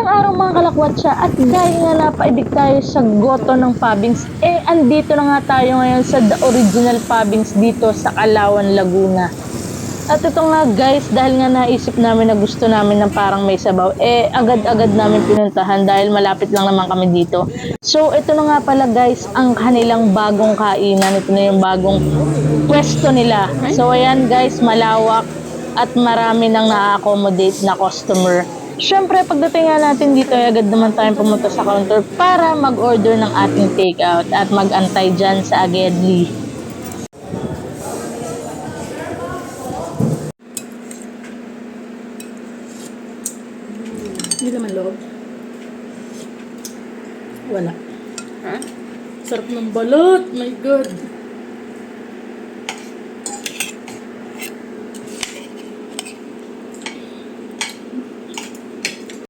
Magandang araw mga kalakwatsa, at dahil nga napaibig tayo sa goto ng Pabings, andito na nga tayo ngayon sa The Original Pabings dito sa Calauan, Laguna. At ito nga guys, dahil nga naisip namin na gusto namin ng parang may sabaw, agad-agad namin pinuntahan dahil malapit lang naman kami dito. So ito na nga pala guys, ang kanilang bagong kainan. Ito na yung bagong pwesto nila. So ayan guys, malawak at marami nang na-accommodate na customer. Siyempre, pagdating nga natin dito, agad naman tayong pumunta sa counter para mag-order ng ating takeout at mag-antay dyan sa Agedli. Hindi naman loob. Wala. Ha? Sarap ng balot. My God.